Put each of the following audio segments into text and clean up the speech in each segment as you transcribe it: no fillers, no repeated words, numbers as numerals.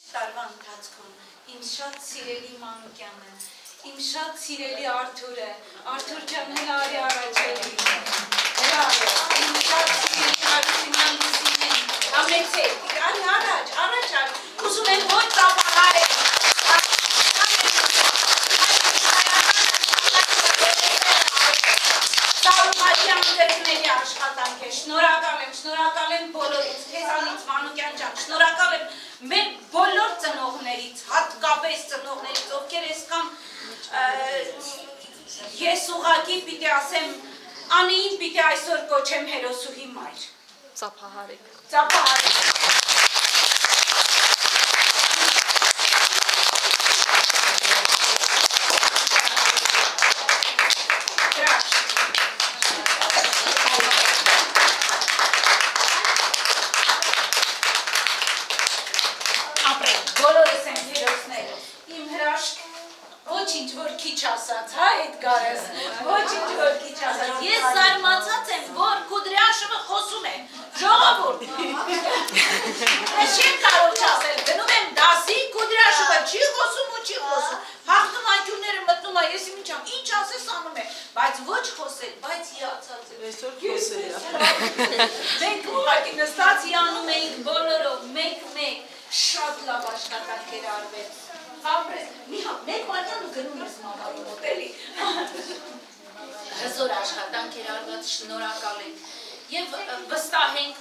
Տարվա ընթացքում իմ շատ սիրելի Մանուկյանը, իմ շատ սիրելի Արթուրը, Արթուր ջան էլ արի առաջելի, իմ շատ սիրելի Հարությունյան Լուսինեն, համեցեք, արի առաջ, ուզում եմ ոչ ծապահարել, Սարուհատյան դեպների աշխատանք է, շնորհակալ եմ բոլորից, քեզանից Մանուկյան ջան, շնորհակալ եմ մեր բոլոր ծնողներից, հատկապես ծնողներից, ովքեր այսքան ես ուղղակի պիտի ասեմ, Անիին պիտի այսօր կոչեմ հերոսուհի մայր։ Ծափահարեք։ Բոլորս են հերոսները, իմ հրաշք, ոչինչ որ քիչ ասաց, հա Էդգարս, ոչինչ որ քիչ ասաց, ես զարմացած եմ, որ Կուդրյաշովը խոսում է, ժողովուրդ, ես չեմ կարող չասել, գնում եմ դասի, Կուդրյաշովը չի խոսում ու չի խոսում, հաղթում անկյունները մտնում է, ես ինչ ասես անում է, բայց ոչ խոսել, բայց հիացած եմ, մենք ուղղակի նստած հիանում էինք բոլորով, մեկ, շատ լավ աշխատանքեր արվեց, ապրես, մեկ մանյան ու գնում ես մամայի մոտելի, հզոր աշխատանքեր արված, շնորհակալ ենք և վստահ ենք,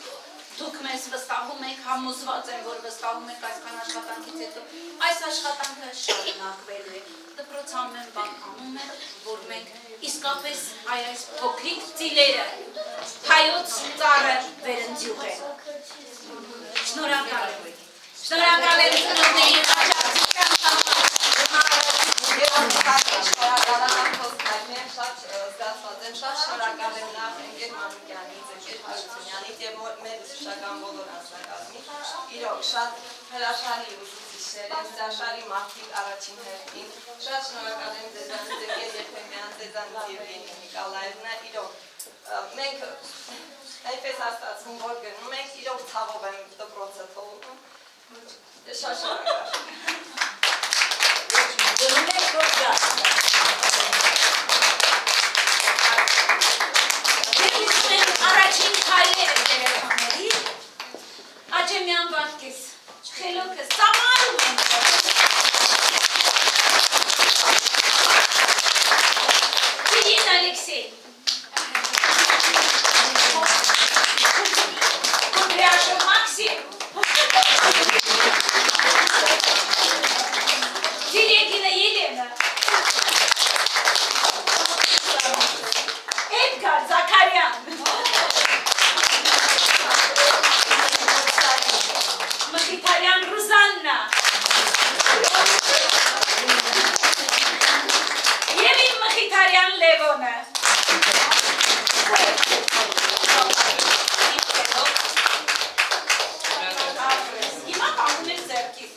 դուք մեզ վստահում եք, համոզված եմ, որ վստահում եք այսքան աշխատանքից հետո, այս աշխատանքը շարունակվելու է, դպրոց ամեն բան անում է, որ մենք իսկապես այս փոքրիկ ծիլերը, հայոց ծառը վերընձյուղ է, շնորհակալ եմ։ Շնորհակալ եմ ծնողների աջակցության Շատ շնորհակալ եմ նախ Ընկեր Մանուկյանից, Ընկեր Հարությունյանից և մեր ուսուցչական բոլոր անձնակազմին։ Իրոք շատ հրաշալի ուսուցիչներ են, հրաշալի մարդիկ առաջին հերթին։ Շատ շնորհակալ եմ ձեզանից Ընկեր Եփեմյան, ձեզանից Եվգենիա Նիկոլաևնա։ Իրոք մենք այնպես ստացվում, որ գնում ենք, իրոք ցավով եմ դպրոցը թողնում։ Շատ շնորհակալ։ Գնում եք որ գաս։ Առաջին քայլերը երեխաների, Աճեմյան Վարդգես, խելոքս, ծամարում եմ։ Տիրին Ալեքսեյ, Կուդրյաշով Մաքսիմ, Տիրեգինա Ելենա, Էդգար Զաքարյան, Մխիթարյան Ռուզաննա և իմ Մխիթարյան Լևոնը։ Հիմա կանում էր ձեռքից։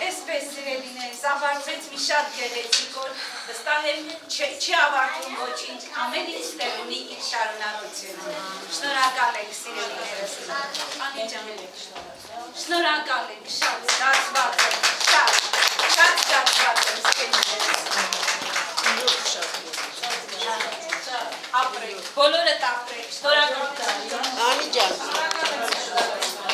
Այսպես սիրելիներ, ավարտվեց մի շատ գեղեցիկ օր, վստահ եմ չի ավարտվում ոչինչ, ամեն ինչ տեղ ունի իր շարունակությունը։ Շնորհակալ ենք սիրելիներս։ Անի ջան, շնորհակալ ենք, շատ զգացված եմ, շատ զգացված եմ սիրելիներս։ Ապրեք, բոլորդ ապրեք, շնորհակալ